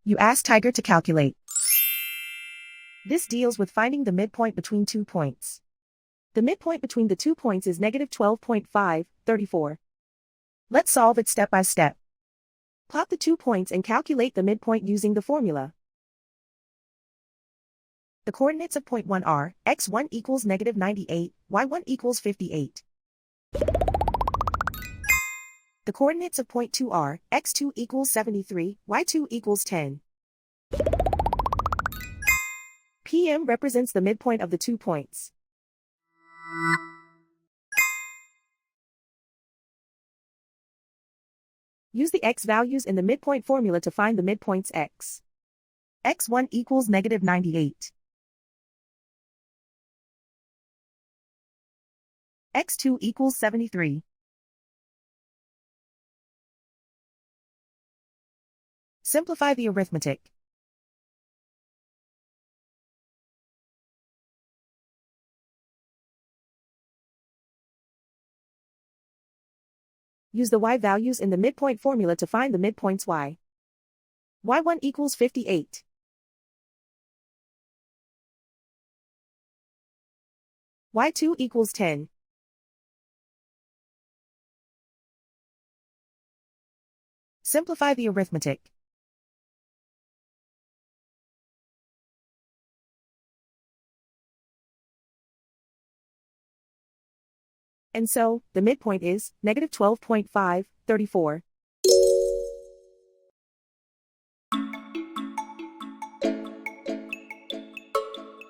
You ask Tiger to calculate. This deals with finding the midpoint between 2 points. The midpoint between the 2 points is negative 12.534. Let's solve it step by step. Plot the 2 points and calculate the midpoint using the formula. The coordinates of point 1 are, x1 equals negative 98, y1 equals 58. The coordinates of point 2 are, x2 equals 73, y2 equals 10. PM represents the midpoint of the 2 points. Use the x values in the midpoint formula to find the midpoints x. x1 equals negative 98. x2 equals 73. Simplify the arithmetic. Use the y values in the midpoint formula to find the midpoints y. y1 equals 58. y2 equals 10. Simplify the arithmetic. And so, the midpoint is negative 12.534.